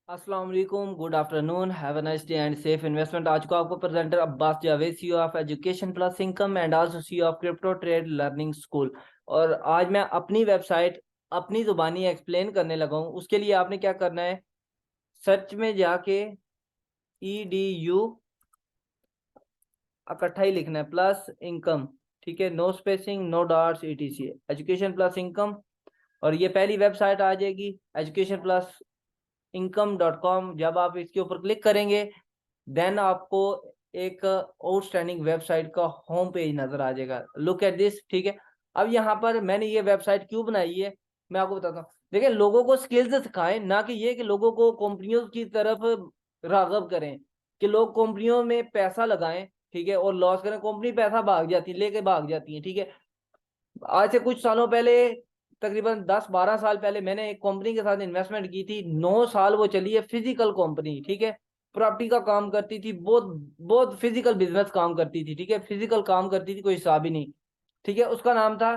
अस्सलाम वालेकुम, good afternoon, have a nice day and safe investment. आज को आपको presenter Abbas Javed, CEO of education plus income and also CEO of crypto trade learning school. और आज मैं अपनी वेबसाइट अपनी जुबानी एक्सप्लेन करने लगा हूँ। उसके लिए आपने क्या करना है, सर्च में जाके EDU इकट्ठा ही लिखना है, प्लस इनकम। ठीक है, no spacing, no dots, ETC, education plus income. और ये पहली वेबसाइट आ जाएगी, एजुकेशन प्लस income.com। जब आप इसके ऊपर क्लिक करेंगे देन आपको एक आउटस्टैंडिंग वेबसाइट का होम पेज नजर आ जाएगा। Look at this. ठीक है, अब यहाँ पर मैंने ये वेबसाइट क्यों बनाई है मैं आपको बताता हूँ। देखिए, लोगों को स्किल्स सिखाएं, ना कि ये कि लोगों को कंपनियों की तरफ रागब करें कि लोग कंपनियों में पैसा लगाएं, ठीक है, और लॉस करें। कंपनी पैसा भाग जाती है, लेके भाग जाती है। ठीक है, आज से कुछ सालों पहले, तकरीबन 10-12 साल पहले, मैंने एक कंपनी के साथ इन्वेस्टमेंट की थी। 9 साल वो चली है, फिजिकल कंपनी। ठीक है, प्रॉपर्टी का काम करती थी, बहुत बहुत फिजिकल बिजनेस काम करती थी। ठीक है, फिजिकल काम करती थी, कोई हिसाब ही नहीं। ठीक है, उसका नाम था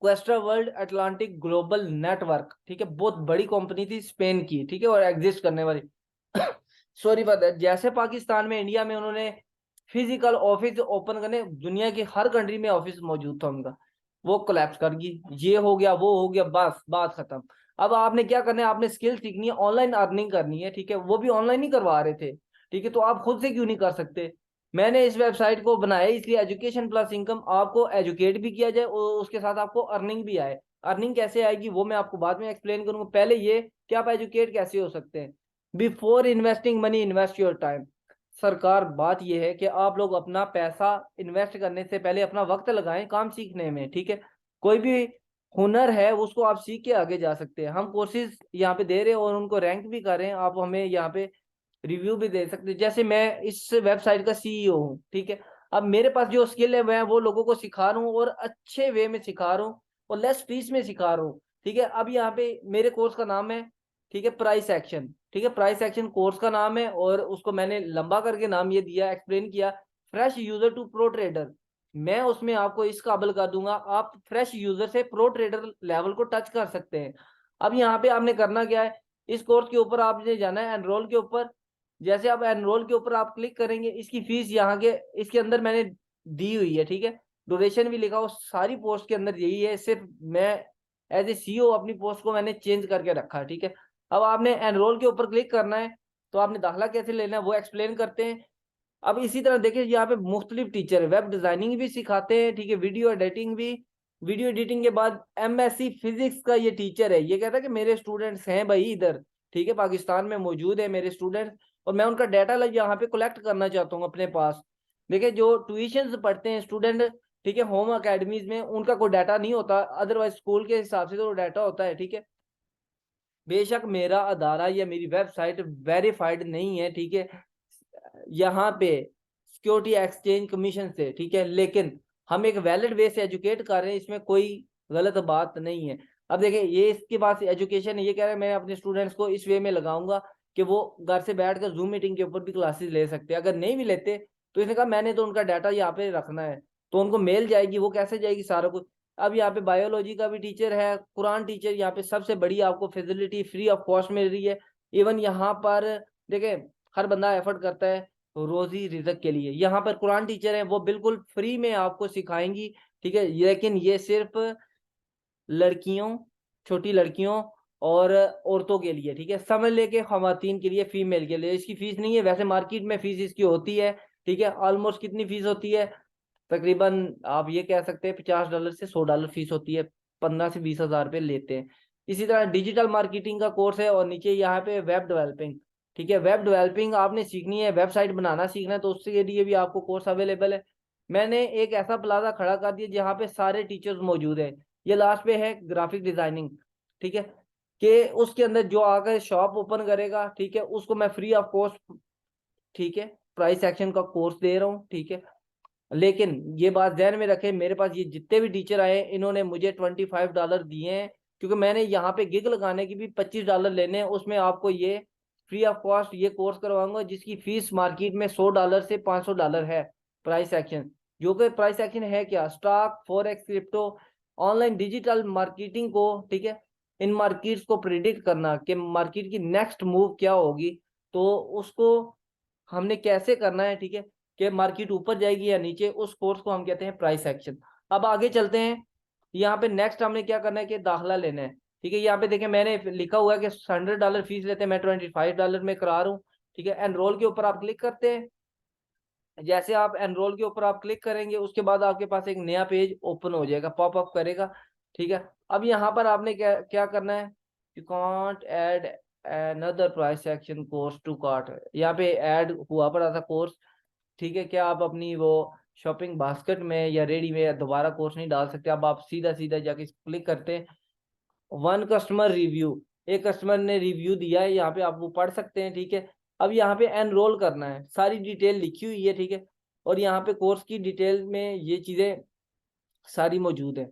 क्वेस्ट्रा वर्ल्ड अटलांटिक ग्लोबल नेटवर्क। ठीक है, बहुत बड़ी कंपनी थी, स्पेन की। ठीक है, और एग्जिस्ट करने वाली। Sorry for that. जैसे पाकिस्तान में, इंडिया में उन्होंने फिजिकल ऑफिस ओपन करने, दुनिया की हर कंट्री में ऑफिस मौजूद था उनका, वो कोलैप्स कर गई। ये हो गया, वो हो गया, बस बात खत्म। अब आपने क्या करना है, आपने स्किल सीखनी है, ऑनलाइन अर्निंग करनी है। ठीक है, वो भी ऑनलाइन ही करवा रहे थे। ठीक है, तो आप खुद से क्यों नहीं कर सकते। मैंने इस वेबसाइट को बनाया इसलिए, एजुकेशन प्लस इनकम, आपको एजुकेट भी किया जाए और उसके साथ आपको अर्निंग भी आए। अर्निंग कैसे आएगी वो मैं आपको बाद में एक्सप्लेन करूंगा। पहले ये कि आप एजुकेट कैसे हो सकते हैं। Before investing money, invest your time. सरकार, बात यह है कि आप लोग अपना पैसा इन्वेस्ट करने से पहले अपना वक्त लगाएं काम सीखने में। ठीक है, कोई भी हुनर है उसको आप सीख के आगे जा सकते हैं। हम कोर्सेज यहाँ पे दे रहे हैं और उनको रैंक भी कर रहे हैं। आप हमें यहाँ पे रिव्यू भी दे सकते हैं। जैसे मैं इस वेबसाइट का CEO हूँ। ठीक है, अब मेरे पास जो स्किल है मैं वो लोगों को सिखा रहा हूँ, और अच्छे वे में सिखा रहा हूँ, और लेस फीस में सिखा रहा हूँ। ठीक है, अब यहाँ पे मेरे कोर्स का नाम है, ठीक है, प्राइस एक्शन। ठीक है, प्राइस एक्शन कोर्स का नाम है, और उसको मैंने लंबा करके नाम ये दिया, एक्सप्लेन किया, fresh user to pro trader. मैं उसमें आपको इस काबिल कर दूंगा, आप फ्रेश यूजर से प्रो ट्रेडर लेवल को टच कर सकते हैं। अब यहाँ पे आपने करना क्या है, इस कोर्स के ऊपर आपने जाना है एनरोल के ऊपर। जैसे आप एनरोल के ऊपर आप क्लिक करेंगे, इसकी फीस यहाँ के इसके अंदर मैंने दी हुई है। ठीक है, ड्यूरेशन भी लिखा हो, सारी पोस्ट के अंदर यही है। सिर्फ मैं एज ए CEO अपनी पोस्ट को मैंने चेंज करके रखा है। ठीक है, अब आपने एनरोल के ऊपर क्लिक करना है, तो आपने दाखिला कैसे लेना है वो एक्सप्लेन करते हैं। अब इसी तरह देखिए, यहाँ पे मुख्तलिफ टीचर है, वेब डिजाइनिंग भी सिखाते हैं। ठीक है, वीडियो एडिटिंग भी। वीडियो एडिटिंग के बाद MSc फिजिक्स का ये टीचर है, ये कहता है कि मेरे स्टूडेंट्स हैं भाई इधर, ठीक है, पाकिस्तान में मौजूद है मेरे स्टूडेंट्स, और मैं उनका डाटा यहाँ पे कलेक्ट करना चाहता हूँ अपने पास। देखिए, जो ट्यूशन पढ़ते हैं स्टूडेंट, ठीक है, होम अकेडमीज में, उनका कोई डाटा नहीं होता, अदरवाइज स्कूल के हिसाब से तो डाटा होता है। ठीक है, बेशक मेरा अदारा या मेरी वेबसाइट वेरीफाइड नहीं है, ठीक है, यहाँ पे सिक्योरिटी एक्सचेंज कमीशन से, ठीक है, लेकिन हम एक वैलिड वे से एजुकेट कर रहे हैं, इसमें कोई गलत बात नहीं है। अब देखिए, ये इसके पास एजुकेशन है, ये कह रहे हैं मैं अपने स्टूडेंट्स को इस वे में लगाऊंगा कि वो घर से बैठकर जूम मीटिंग के ऊपर भी क्लासेस ले सकते हैं। अगर नहीं भी लेते तो इसने कहा मैंने तो उनका डाटा यहाँ पे रखना है, तो उनको मेल जाएगी, वो कैसे जाएगी, सारा कुछ। अब यहाँ पे बायोलॉजी का भी टीचर है, कुरान टीचर, यहाँ पे सबसे बड़ी आपको फैसिलिटी फ्री ऑफ कॉस्ट मिल रही है। इवन यहाँ पर देखें, हर बंदा एफर्ट करता है रोजी रिजक के लिए। यहाँ पर कुरान टीचर है, वो बिल्कुल फ्री में आपको सिखाएंगी। ठीक है, लेकिन ये सिर्फ लड़कियों, छोटी लड़कियों और औरतों के लिए, ठीक है, समझ लेके खवातीन के लिए, फीमेल के लिए इसकी फीस नहीं है। वैसे मार्केट में फीस इसकी होती है। ठीक है, ऑलमोस्ट कितनी फीस होती है, तकरीबन आप ये कह सकते हैं $50 से $100 फीस होती है। 15 से 20 हज़ार रुपये लेते हैं। इसी तरह डिजिटल मार्केटिंग का कोर्स है, और नीचे यहाँ पे वेब डेवलपिंग। ठीक है, वेब डेवलपिंग आपने सीखनी है, वेबसाइट बनाना सीखना है, तो उसके लिए भी आपको कोर्स अवेलेबल है। मैंने एक ऐसा प्लाजा खड़ा कर दिया जहाँ पे सारे टीचर्स मौजूद है। ये लास्ट पे है ग्राफिक डिजाइनिंग। ठीक है, कि उसके अंदर जो आकर शॉप ओपन करेगा, ठीक है, उसको मैं फ्री ऑफ कॉस्ट, ठीक है, प्राइस एक्शन का कोर्स दे रहा हूँ। ठीक है, लेकिन ये बात ध्यान में रखें, मेरे पास ये जितने भी टीचर आए इन्होंने मुझे $25 दिए हैं, क्योंकि मैंने यहाँ पे गिग लगाने की भी $25 लेने हैं। उसमें आपको ये फ्री ऑफ कॉस्ट ये कोर्स करवाऊंगा, जिसकी फीस मार्केट में $100 से $500 है। प्राइस एक्शन, जो कि प्राइस एक्शन है क्या, stock, forex, crypto, online digital marketing को, ठीक है, इन मार्केट्स को प्रिडिक्ट करना कि मार्केट की नेक्स्ट मूव क्या होगी, तो उसको हमने कैसे करना है, ठीक है, कि मार्केट ऊपर जाएगी या नीचे, उस कोर्स को हम कहते हैं प्राइस एक्शन। अब आगे चलते हैं, यहाँ पे नेक्स्ट हमने क्या करना है कि दाखला लेना है, ठीक है। यहाँ पे देखें मैंने लिखा हुआ है कि $100 फीस लेते हैं, मैं $25 में करा रहा हूँ, ठीक है। एनरोल के ऊपर आप क्लिक करते हैं, जैसे आप एनरोल के ऊपर आप क्लिक करेंगे उसके बाद आपके पास एक नया पेज ओपन हो जाएगा, पॉपअप करेगा, ठीक है। अब यहाँ पर आपने क्या क्या करना है, you can't add another price section course to cart, यहाँ पे ऐड हुआ पड़ा था कोर्स, ठीक है। क्या आप अपनी वो शॉपिंग बास्केट में या रेडी में दोबारा कोर्स नहीं डाल सकते, अब आप सीधा सीधा जाके क्लिक करते हैं, वन कस्टमर रिव्यू, एक कस्टमर ने रिव्यू दिया है, यहाँ पे आप वो पढ़ सकते हैं, ठीक है। अब यहाँ पे एनरोल करना है, सारी डिटेल लिखी हुई है, ठीक है। और यहाँ पे कोर्स की डिटेल में ये चीजें सारी मौजूद है,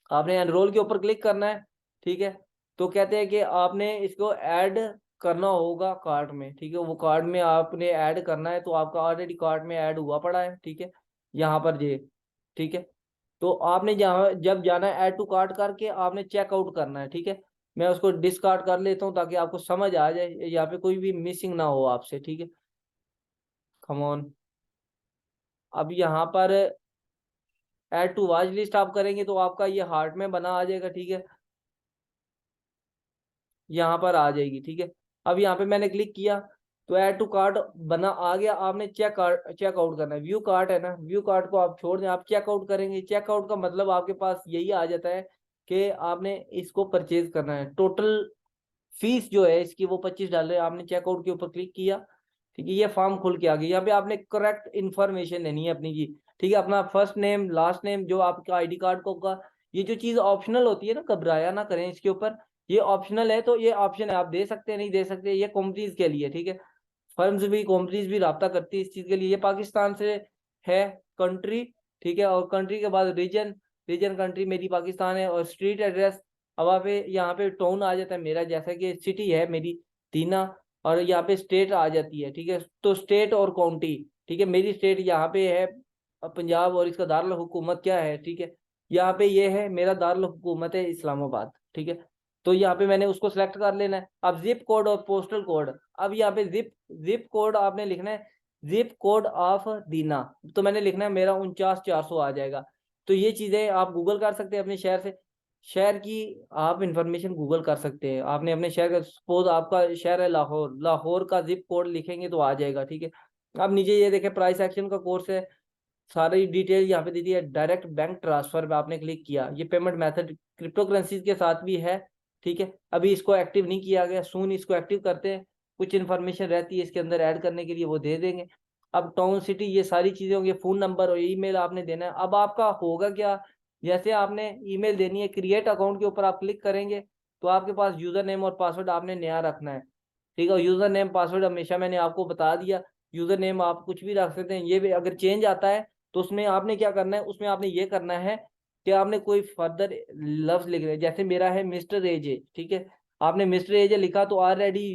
आपने एनरोल के ऊपर क्लिक करना है, ठीक है। तो कहते हैं कि आपने इसको ऐड करना होगा कार्ट में, ठीक है, वो कार्ट में आपने ऐड करना है, तो आपका ऑलरेडी कार्ट में ऐड हुआ पड़ा है, ठीक है, यहाँ पर ये, ठीक है। तो आपने जहाँ जब जाना है ऐड टू कार्ट करके आपने चेकआउट करना है, ठीक है। मैं उसको डिस्कार्ड कर लेता हूँ ताकि आपको समझ आ जाए, यहाँ पे कोई भी मिसिंग ना हो आपसे, ठीक है। कम ऑन, अब यहाँ पर ऐड टू वॉच लिस्ट आप करेंगे तो आपका ये हार्ट में बना आ जाएगा, ठीक है, यहाँ पर आ जाएगी, ठीक है। अब यहाँ पे मैंने क्लिक किया तो ऐड टू कार्ट बना आ गया, आपने चेकआउट करना है, व्यू कार्ट है ना, व्यू कार्ट को आप छोड़ दें, आप चेकआउट करेंगे, चेकआउट का मतलब आपके पास यही आ जाता है कि आपने इसको परचेज करना है। टोटल फीस जो है इसकी वो $25, आपने चेकआउट के ऊपर क्लिक किया, ठीक है, ये फॉर्म खुल के आ गया। यहाँ पे आपने करेक्ट इन्फॉर्मेशन देनी है अपनी जी, ठीक है, अपना फर्स्ट नेम लास्ट नेम जो आपका आईडी कार्ड को होगा। ये जो चीज ऑप्शनल होती है ना, घबराया ना करें इसके ऊपर, ये ऑप्शनल है, तो ये ऑप्शन है, आप दे सकते हैं नहीं दे सकते, ये कंपनीज के लिए, ठीक है। फर्म्स भी कंपनीज भी राब्ता करती है इस चीज के लिए। ये पाकिस्तान से है कंट्री, ठीक है, और कंट्री के बाद रीजन, रीजन कंट्री मेरी पाकिस्तान है, और स्ट्रीट एड्रेस, अब आप यहाँ पे टाउन आ जाता है मेरा, जैसा कि सिटी है मेरी दीना, और यहाँ पे स्टेट आ जाती है, ठीक है। तो स्टेट और काउंटी, ठीक है, मेरी स्टेट यहाँ पे है पंजाब, और इसका दारुल हुकूमत क्या है, ठीक है, यहाँ पे ये है मेरा दारुल हुकूमत है इस्लामाबाद, ठीक है। तो यहाँ पे मैंने उसको सिलेक्ट कर लेना है। अब जिप कोड और पोस्टल कोड, अब यहाँ पे जिप कोड आपने लिखना है, जिप कोड ऑफ दीना, तो मैंने लिखना है मेरा 49,400 आ जाएगा। तो ये चीजें आप गूगल कर सकते हैं अपने शहर से, शहर की आप इंफॉर्मेशन गूगल कर सकते हैं, आपने अपने शहर का, सपोज आपका शहर है लाहौर, लाहौर का जिप कोड लिखेंगे तो आ जाएगा, ठीक है। अब नीचे ये देखें प्राइस एक्शन का कोर्स है, सारी डिटेल यहाँ पे दे दी है। डायरेक्ट बैंक ट्रांसफर पे आपने क्लिक किया, ये पेमेंट मेथड क्रिप्टो करेंसीज के साथ भी है, ठीक है। अभी इसको एक्टिव नहीं किया गया, सून इसको एक्टिव करते हैं, कुछ इन्फॉर्मेशन रहती है इसके अंदर ऐड करने के लिए, वो दे देंगे। अब टाउन सिटी ये सारी चीजें होंगी, फोन नंबर और ईमेल आपने देना है। अब आपका होगा क्या, जैसे आपने ईमेल देनी है, क्रिएट अकाउंट के ऊपर आप क्लिक करेंगे तो आपके पास यूजर नेम और पासवर्ड आपने नया रखना है, ठीक है। यूजर नेम पासवर्ड हमेशा मैंने आपको बता दिया, यूजर नेम आप कुछ भी रख सकते हैं, ये भी अगर चेंज आता है तो उसमें आपने क्या करना है, उसमें आपने ये करना है कि आपने कोई फर्दर लफ्ज लिख रहे हैं, जैसे मेरा है मिस्टर एजे, ठीक है, आपने मिस्टर एजे लिखा तो ऑलरेडी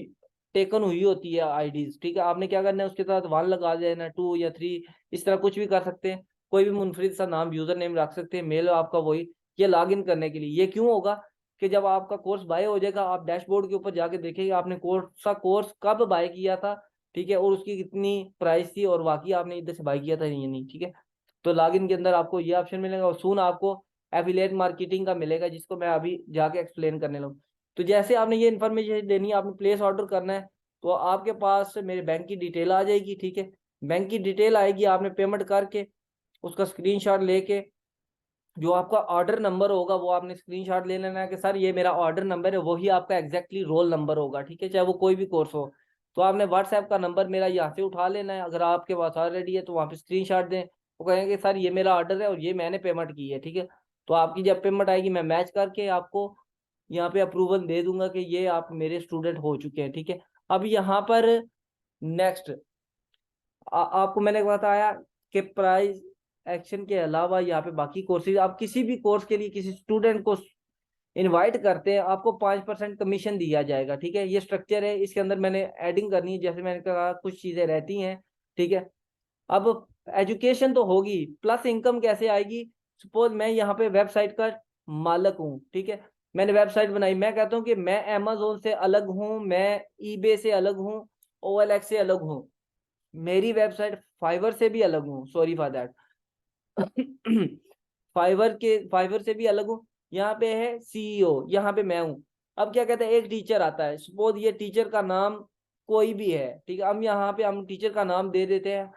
टेकन हुई होती है आईडीज, ठीक है। आपने क्या करना है उसके साथ 1 लगा देना, 2 या 3, इस तरह कुछ भी कर सकते हैं, कोई भी मुनफरिद सा नाम यूजर नेम रख सकते हैं, मेल आपका वही, ये लॉग इन करने के लिए। ये क्यों होगा कि जब आपका कोर्स बाय हो जाएगा आप डैशबोर्ड के ऊपर जाके देखेंगे आपने कोर्स कब बाय किया था, ठीक है, और उसकी कितनी प्राइस थी, और वाकई आपने इधर से बाय किया था या नहीं, ठीक है। तो लॉगिन के अंदर आपको ये ऑप्शन मिलेगा, और सून आपको एफिलिएट मार्केटिंग का मिलेगा, जिसको मैं अभी जाके एक्सप्लेन करने लगूँ। तो जैसे आपने ये इन्फॉर्मेशन देनी है, आपने प्लेस ऑर्डर करना है, तो आपके पास मेरे बैंक की डिटेल आ जाएगी, ठीक है। बैंक की डिटेल आएगी, आपने पेमेंट करके उसका स्क्रीनशॉट लेके जो आपका ऑर्डर नंबर होगा वो आपने स्क्रीनशॉट ले लेना है कि सर ये मेरा ऑर्डर नंबर है, वही आपका एग्जैक्टली रोल नंबर होगा, ठीक है, चाहे वो कोई भी कोर्स हो। तो आपने व्हाट्सएप का नंबर मेरा यहाँ से उठा लेना है, अगर आपके पास ऑलरेडी है तो वहाँ पे स्क्रीनशॉट दें, वो कहेंगे सर ये मेरा ऑर्डर है और ये मैंने पेमेंट की है, ठीक है। तो आपकी जब पेमेंट आएगी मैं मैच करके आपको यहाँ पे अप्रूवल दे दूंगा कि ये आप मेरे स्टूडेंट हो चुके हैं, ठीक है। अब यहाँ पर नेक्स्ट आपको मैंने बताया कि प्राइस एक्शन के अलावा यहाँ पे बाकी कोर्सेज, आप किसी भी कोर्स के लिए किसी स्टूडेंट को इनवाइट करते हैं आपको 5% कमीशन दिया जाएगा, ठीक है। ये स्ट्रक्चर है, इसके अंदर मैंने एडिंग करनी है, जैसे मैंने कहा कुछ चीजें रहती हैं, ठीक है। अब एजुकेशन तो होगी, प्लस इनकम कैसे आएगी। सपोज मैं यहाँ पे वेबसाइट का मालिक हूँ, ठीक है, मैंने वेबसाइट बनाई, मैं कहता हूँ कि मैं अमेजोन से अलग हूँ, मैं ईबे से अलग हूँ, OLX से अलग हूँ, मेरी वेबसाइट फाइवर से भी अलग हूँ, सॉरी फॉर दैट फाइवर से भी अलग हूँ। यहाँ पे है CEO, यहाँ पे मैं हूँ। अब क्या कहते हैं, एक टीचर आता है, सपोज ये टीचर का नाम कोई भी है, ठीक है, हम यहाँ पे हम टीचर का नाम दे देते हैं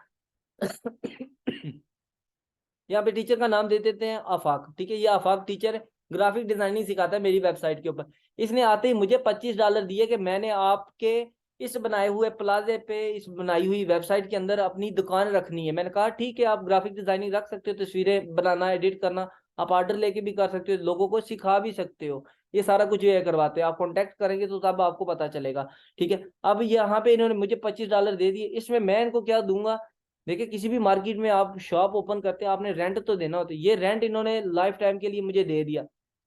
यहाँ पे टीचर का नाम दे देते हैं आफाक, ठीक है, ये आफाक टीचर है, ग्राफिक डिजाइनिंग सिखाता है मेरी वेबसाइट के ऊपर। इसने आते ही मुझे $25 दिए कि मैंने आपके इस बनाए हुए प्लाजे पे, इस बनाई हुई वेबसाइट के अंदर अपनी दुकान रखनी है। मैंने कहा ठीक है, आप ग्राफिक डिजाइनिंग रख सकते हो, तस्वीरें बनाना, एडिट करना, आप ऑर्डर लेके भी कर सकते हो, लोगों को सिखा भी सकते हो, ये सारा कुछ ये करवाते हैं। आप कॉन्टेक्ट करेंगे तो तब आपको पता चलेगा, ठीक है। अब यहाँ पे इन्होंने मुझे $25 दे दिए, इसमें मैं इनको क्या दूंगा। देखिए किसी भी मार्केट में आप शॉप ओपन करते हैं, आपने रेंट तो देना होता है, ये रेंट इन्होंने लाइफ टाइम के लिए मुझे दे दिया।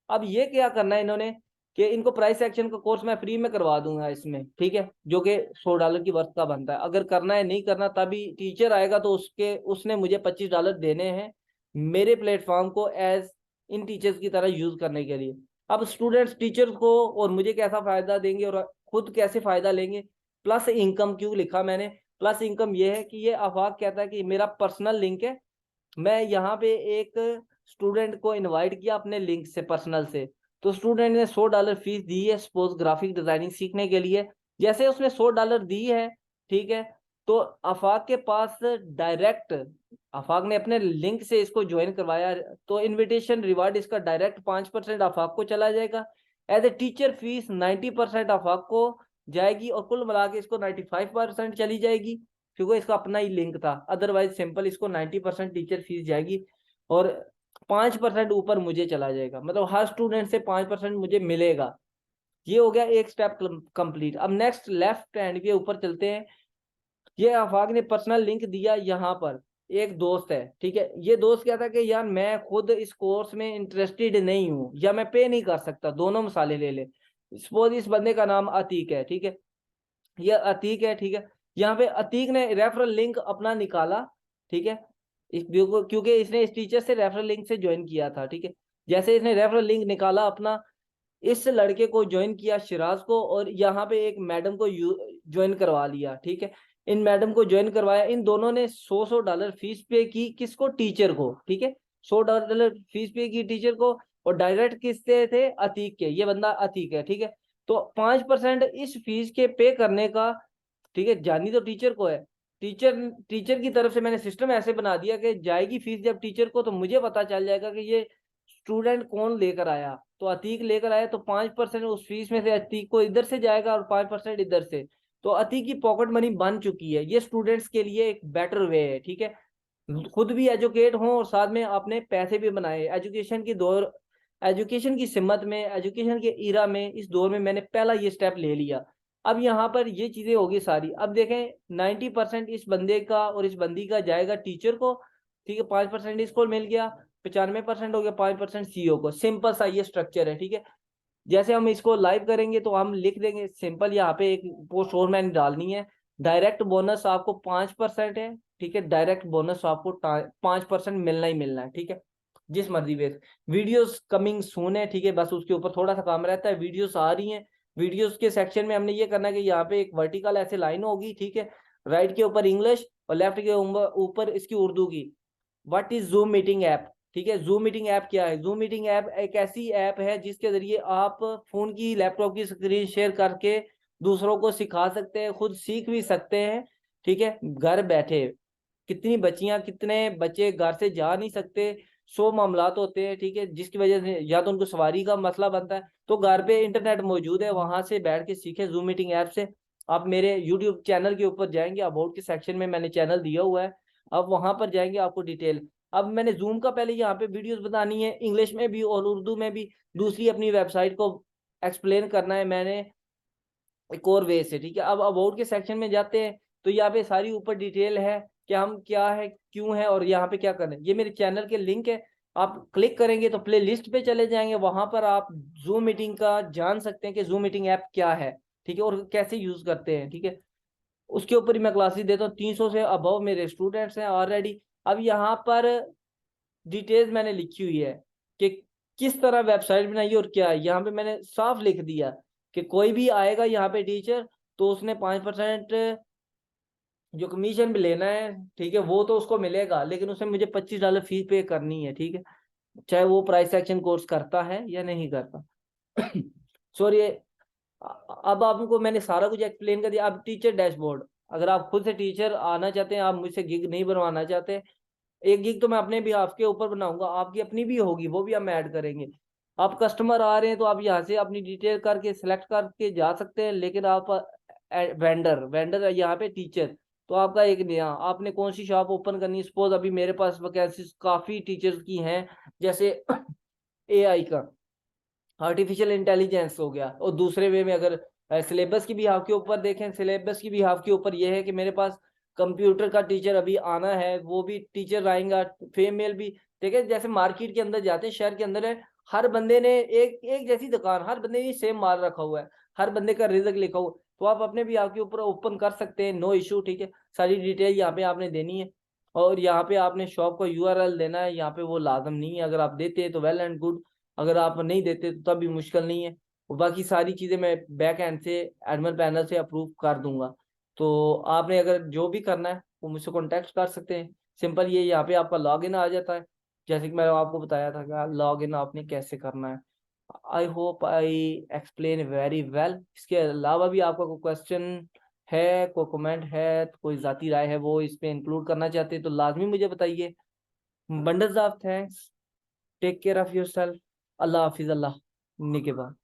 अब ये क्या करना है इन्होंने कि इनको प्राइस एक्शन का कोर्स मैं फ्री में करवा दूंगा इसमें, ठीक है, जो कि $100 की वर्थ का बनता है। अगर करना है, नहीं करना, तभी टीचर आएगा तो उसने मुझे $25 देने हैं मेरे प्लेटफॉर्म को एज इन टीचर्स की तरह यूज करने के लिए। अब स्टूडेंट्स टीचर्स को और मुझे कैसा फायदा देंगे और खुद कैसे फायदा लेंगे। प्लस इनकम क्यों लिखा मैंने, प्लस इनकम ये है कि ये आफाक कहता है कि मेरा पर्सनल लिंक है, मैं यहाँ पे एक स्टूडेंट को इनवाइट किया अपने लिंक से, पर्सनल से, तो स्टूडेंट ने $100 फीस दी है सपोज ग्राफिक डिजाइनिंग सीखने के लिए। जैसे उसने $100 दी है, ठीक है, तो आफाक के पास डायरेक्ट, आफाक ने अपने लिंक से इसको ज्वाइन करवाया, तो इनविटेशन रिवार्ड इसका डायरेक्ट 5% आफाक को चला जाएगा। एज ए टीचर फीस 90% आफाक को जाएगी, और कुल मिला के इसको 95% चली जाएगी, क्योंकि इसका अपना ही लिंक था। अदरवाइज सिंपल इसको 90% टीचर फीस जाएगी और 5% ऊपर मुझे चला जाएगा, मतलब हर स्टूडेंट से 5% मुझे मिलेगा। ये हो गया एक स्टेप कंप्लीट। अब नेक्स्ट लेफ्ट हैंड के ऊपर चलते हैं। ये आफाक ने पर्सनल लिंक दिया, यहाँ पर एक दोस्त है, ठीक है, ये दोस्त क्या था कि यार मैं खुद इस कोर्स में इंटरेस्टेड नहीं हूँ या मैं पे नहीं कर सकता, दोनों मिसालें ले ले। सपोज इस बंदे का नाम अतीक है, ठीक है, ये अतीक है, ठीक है, यहाँ पे अतीक ने रेफरल लिंक अपना निकाला, ठीक है, क्योंकि इसने इस टीचर से रेफरल लिंक से ज्वाइन किया था, ठीक है। जैसे इसने रेफरल लिंक निकाला अपना, इस लड़के को ज्वाइन किया शिराज को, और यहाँ पे एक मैडम को ज्वाइन करवा लिया, ठीक है, इन मैडम को ज्वाइन करवाया। इन दोनों ने $100 फीस पे की, किसको, टीचर को, ठीक है, $100 फीस पे की टीचर को, और डायरेक्ट किससे थे, अतीक के, ये बंदा अतीक है, ठीक है। तो 5% इस फीस के पे करने का, ठीक है, जानी तो टीचर को है। टीचर की तरफ से मैंने सिस्टम ऐसे बना दिया कि जाएगी फीस जब टीचर को, तो मुझे पता चल जाएगा कि ये स्टूडेंट कौन लेकर आया, तो अतीक लेकर आया, तो 5% उस फीस में से अतीक को इधर से जाएगा और 5% इधर से। तो अतीक की पॉकेट मनी बन चुकी है। ये स्टूडेंट्स के लिए एक बेटर वे है, ठीक है, खुद भी एजुकेट हों और साथ में अपने पैसे भी बनाए। एजुकेशन की सिमत में, एजुकेशन के इरा में, इस दौर में मैंने पहला ये स्टेप ले लिया। अब यहाँ पर ये चीजें होगी सारी। अब देखें 90% इस बंदे का और इस बंदी का जाएगा टीचर को, ठीक है, 5% इसको मिल गया, 95% हो गया, 5% CEO को। सिंपल सा ये स्ट्रक्चर है, ठीक है। जैसे हम इसको लाइव करेंगे तो हम लिख देंगे सिंपल, यहाँ पे एक पोस्ट और मैंने डालनी है, डायरेक्ट बोनस आपको 5% है, ठीक है, डायरेक्ट बोनस आपको 5% मिलना ही मिलना है, ठीक है, जिस मर्जी वे। वीडियोस कमिंग सून है, ठीक है, बस उसके ऊपर थोड़ा सा काम रहता है, वीडियोस आ रही हैं। वीडियोस के सेक्शन में हमने ये करना है कि यहाँ पे एक वर्टिकल ऐसे लाइन होगी, ठीक है, राइट के ऊपर इंग्लिश और लेफ्ट के ऊपर इसकी उर्दू की। What is zoom meeting app, ठीक है, जूम मीटिंग ऐप क्या है। जूम मीटिंग ऐप एक ऐसी ऐप है जिसके जरिए आप फोन की, लैपटॉप की स्क्रीन शेयर करके दूसरों को सिखा सकते हैं, खुद सीख भी सकते हैं, ठीक है, घर बैठे। कितनी बच्चियां, कितने बच्चे घर से जा नहीं सकते, 100 मामलात होते हैं, ठीक है, जिसकी वजह से या तो उनको सवारी का मसला बनता है, तो घर पे इंटरनेट मौजूद है, वहां से बैठ के सीखे जूम मीटिंग ऐप से। आप मेरे यूट्यूब चैनल के ऊपर जाएंगे, अबाउट के सेक्शन में मैंने चैनल दिया हुआ है, अब वहां पर जाएंगे आपको डिटेल। अब मैंने जूम का पहले यहाँ पे वीडियोस बतानी है, इंग्लिश में भी और उर्दू में भी, दूसरी अपनी वेबसाइट को एक्सप्लेन करना है मैंने एक और वे से, ठीक है। अब अबाउट के सेक्शन में जाते हैं तो यहाँ पे सारी ऊपर डिटेल है कि हम क्या है, क्यों है, और यहाँ पे क्या करना है। ये मेरे चैनल के लिंक है, आप क्लिक करेंगे तो प्ले लिस्ट पे चले जाएंगे, वहां पर आप जूम मीटिंग का जान सकते हैं कि जूम मीटिंग ऐप क्या है, ठीक है, और कैसे यूज करते हैं, ठीक है। उसके ऊपर ही मैं क्लासेस देता हूँ, 300 से अबव मेरे स्टूडेंट्स हैं ऑलरेडी। अब यहाँ पर डिटेल्स मैंने लिखी हुई है कि किस तरह वेबसाइट बनाई और क्या। यहाँ पे मैंने साफ लिख दिया कि कोई भी आएगा यहाँ पे टीचर, तो उसने 5% जो कमीशन भी लेना है, ठीक है, वो तो उसको मिलेगा, लेकिन उसने मुझे $25 फीस पे करनी है, ठीक है, चाहे वो प्राइस एक्शन कोर्स करता है या नहीं करता। सॉरी, अब आपको मैंने सारा कुछ एक्सप्लेन कर दिया। अब टीचर डैशबोर्ड, अगर आप खुद से टीचर आना चाहते हैं, आप मुझसे गिग नहीं बनवाना चाहते, एक गिग तो मैं अपने भी आपके ऊपर बनाऊंगा, आपकी अपनी भी होगी, वो भी हम ऐड करेंगे। आप कस्टमर आ रहे हैं तो आप यहाँ से अपनी डिटेल करके सिलेक्ट करके जा सकते हैं, लेकिन आप वेंडर वेंडर यहाँ पे टीचर, तो आपका एक नया, आपने कौन सी शॉप ओपन करनी है, सपोज अभी मेरे पास वैकेंसीज काफी टीचर्स की हैं, जैसे एआई का, आर्टिफिशियल इंटेलिजेंस हो गया, और दूसरे वे में अगर सिलेबस की भी हाफ के ऊपर देखें, सिलेबस की भी हाफ के ऊपर ये है कि मेरे पास कंप्यूटर का टीचर अभी आना है, वो भी टीचर आएगा, फीमेल भी। देखिए जैसे मार्केट के अंदर जाते हैं, शहर के अंदर है, हर बंदे ने एक एक जैसी दुकान, हर बंदे ने सेम माल रखा हुआ है, हर बंदे का रिजल्ट लिखा हुआ, तो आप अपने भी आपके ऊपर ओपन कर सकते हैं, नो इशू, ठीक है। सारी डिटेल यहाँ पे आपने देनी है, और यहाँ पे आपने शॉप का यूआरएल देना है, यहाँ पे वो लाजम नहीं है, अगर आप देते हैं तो वेल एंड गुड, अगर आप नहीं देते तो तब भी मुश्किल नहीं है। और बाकी सारी चीज़ें मैं बैक एंड से एडमिन पैनल से अप्रूव कर दूंगा। तो आपने अगर जो भी करना है वो मुझसे कॉन्टेक्ट कर सकते हैं। सिंपल ये, यहाँ पे आपका लॉगिन आ जाता है, जैसे कि मैंने आपको बताया था कि लॉगिन आपने कैसे करना है। I hope I explain very well. इसके अलावा भी आपका कोई क्वेश्चन है, कोई कमेंट है, कोई ज़ाती राय है, वो इसमें इंक्लूड करना चाहते हैं तो लाजमी मुझे बताइए। Bundles of thanks, take care of yourself, अल्लाह हाफिज़, अल्लाह निगहबान।